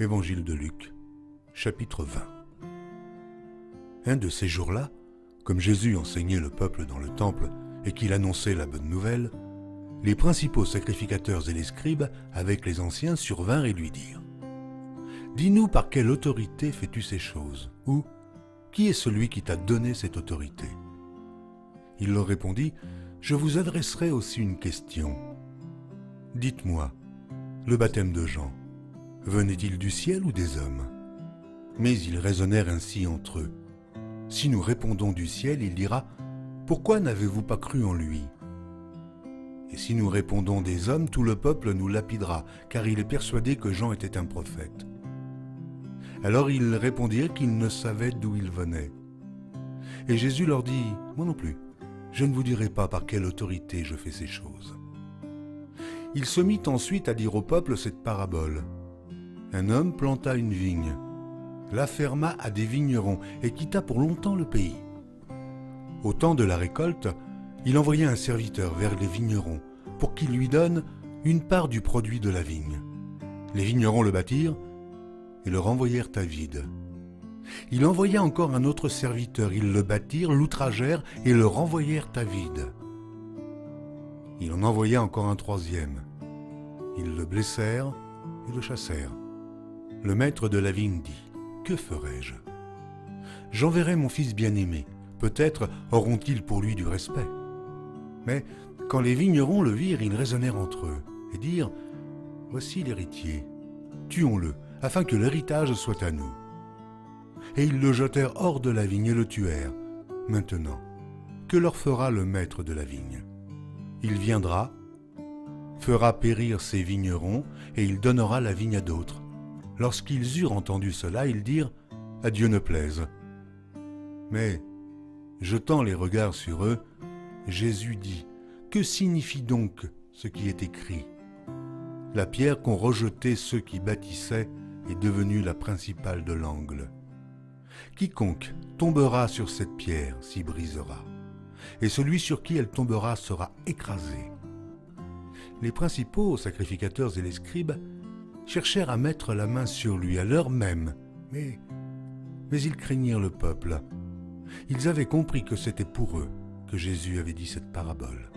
Évangile de Luc, chapitre 20. Un de ces jours-là, comme Jésus enseignait le peuple dans le temple et qu'il annonçait la bonne nouvelle, les principaux sacrificateurs et les scribes, avec les anciens, survinrent et lui dirent : « Dis-nous par quelle autorité fais-tu ces choses ? Ou qui est celui qui t'a donné cette autorité ?» Il leur répondit : « Je vous adresserai aussi une question. Dites-moi, le baptême de Jean, venait-il du ciel ou des hommes ? » Mais ils raisonnèrent ainsi entre eux. Si nous répondons du ciel, il dira : « Pourquoi n'avez-vous pas cru en lui ? » Et si nous répondons des hommes, tout le peuple nous lapidera, car il est persuadé que Jean était un prophète. Alors ils répondirent qu'ils ne savaient d'où il venait. Et Jésus leur dit : « Moi non plus, je ne vous dirai pas par quelle autorité je fais ces choses. » Il se mit ensuite à dire au peuple cette parabole. Un homme planta une vigne, la ferma à des vignerons et quitta pour longtemps le pays. Au temps de la récolte, il envoya un serviteur vers les vignerons pour qu'il lui donne une part du produit de la vigne. Les vignerons le battirent et le renvoyèrent à vide. Il envoya encore un autre serviteur, ils le battirent, l'outragèrent et le renvoyèrent à vide. Il en envoya encore un troisième. Ils le blessèrent et le chassèrent. Le maître de la vigne dit : « Que ferai-je ? J'enverrai mon fils bien-aimé. Peut-être auront-ils pour lui du respect. » Mais quand les vignerons le virent, ils raisonnèrent entre eux et dirent : « Voici l'héritier. Tuons-le, afin que l'héritage soit à nous. » Et ils le jetèrent hors de la vigne et le tuèrent. Maintenant, que leur fera le maître de la vigne ? Il viendra, fera périr ses vignerons, et il donnera la vigne à d'autres. Lorsqu'ils eurent entendu cela, ils dirent : « À Dieu ne plaise. » Mais, jetant les regards sur eux, Jésus dit : « Que signifie donc ce qui est écrit ? La pierre qu'ont rejetée ceux qui bâtissaient est devenue la principale de l'angle. Quiconque tombera sur cette pierre s'y brisera, et celui sur qui elle tombera sera écrasé. » Les principaux sacrificateurs et les scribes cherchèrent à mettre la main sur lui à l'heure même, mais ils craignirent le peuple. Ils avaient compris que c'était pour eux que Jésus avait dit cette parabole.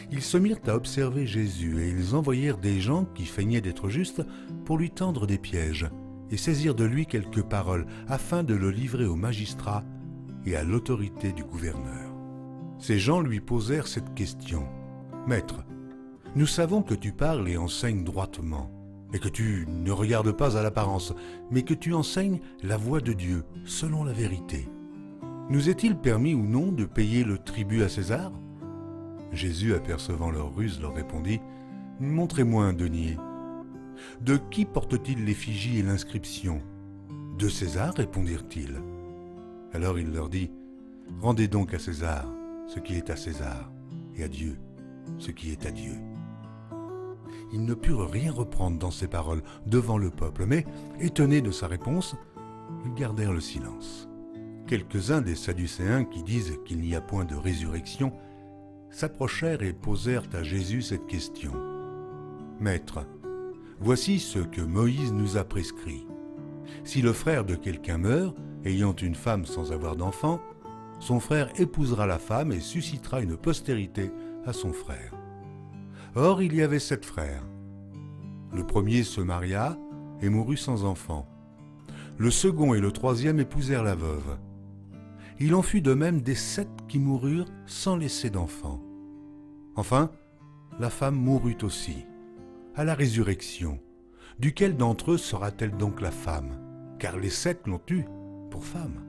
Ils se mirent à observer Jésus et ils envoyèrent des gens qui feignaient d'être justes pour lui tendre des pièges et saisir de lui quelques paroles afin de le livrer aux magistrats et à l'autorité du gouverneur. Ces gens lui posèrent cette question : « Maître, nous savons que tu parles et enseignes droitement, et que tu ne regardes pas à l'apparence, mais que tu enseignes la voie de Dieu selon la vérité. Nous est-il permis ou non de payer le tribut à César ?» Jésus, apercevant leur ruse, leur répondit : « Montrez-moi un denier. » « De qui porte-t-il l'effigie et l'inscription ? » ?»« De César, répondirent-ils. Alors il leur dit : « Rendez donc à César ce qui est à César, et à Dieu ce qui est à Dieu. » Ils ne purent rien reprendre dans ses paroles devant le peuple, mais, étonnés de sa réponse, ils gardèrent le silence. Quelques-uns des Sadducéens qui disent qu'il n'y a point de résurrection s'approchèrent et posèrent à Jésus cette question : « Maître, voici ce que Moïse nous a prescrit. Si le frère de quelqu'un meurt, ayant une femme sans avoir d'enfant, son frère épousera la femme et suscitera une postérité à son frère. Or, il y avait 7 frères. Le premier se maria et mourut sans enfant. Le second et le troisième épousèrent la veuve. Il en fut de même des 7 qui moururent sans laisser d'enfant. Enfin, la femme mourut aussi. À la résurrection, duquel d'entre eux sera-t-elle donc la femme ? Car les 7 l'ont eue pour femme. »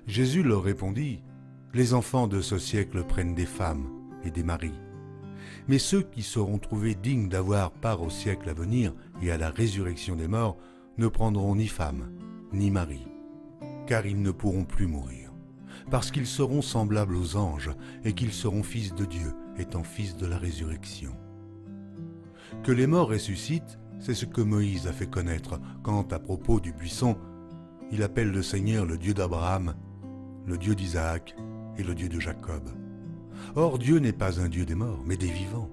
Jésus leur répondit : « Les enfants de ce siècle prennent des femmes et des maris. Mais ceux qui seront trouvés dignes d'avoir part au siècle à venir et à la résurrection des morts ne prendront ni femme, ni mari, car ils ne pourront plus mourir, parce qu'ils seront semblables aux anges et qu'ils seront fils de Dieu, étant fils de la résurrection. Que les morts ressuscitent, c'est ce que Moïse a fait connaître quand, à propos du buisson, il appelle le Seigneur le Dieu d'Abraham, le Dieu d'Isaac et le Dieu de Jacob. Or, Dieu n'est pas un Dieu des morts, mais des vivants,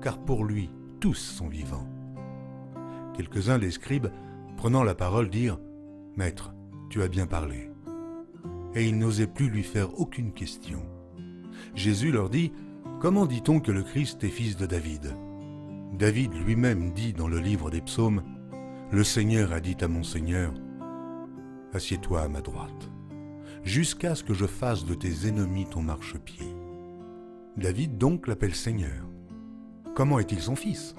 car pour lui, tous sont vivants. Quelques-uns des scribes, prenant la parole, dirent « Maître, tu as bien parlé. » Et ils n'osaient plus lui faire aucune question. Jésus leur dit « Comment dit-on que le Christ est fils de David ?» David lui-même dit dans le livre des psaumes « Le Seigneur a dit à mon Seigneur, assieds-toi à ma droite, jusqu'à ce que je fasse de tes ennemis ton marchepied. » David donc l'appelle Seigneur. Comment est-il son fils?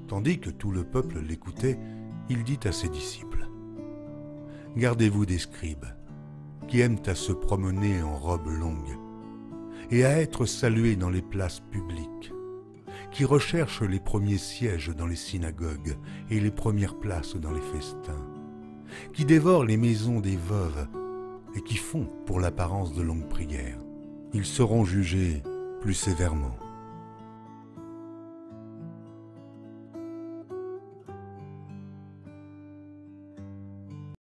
Tandis que tout le peuple l'écoutait, il dit à ses disciples « Gardez-vous des scribes, qui aiment à se promener en robe longue, et à être salués dans les places publiques, qui recherchent les premiers sièges dans les synagogues et les premières places dans les festins, qui dévorent les maisons des veuves et qui font pour l'apparence de longues prières. Ils seront jugés plus sévèrement.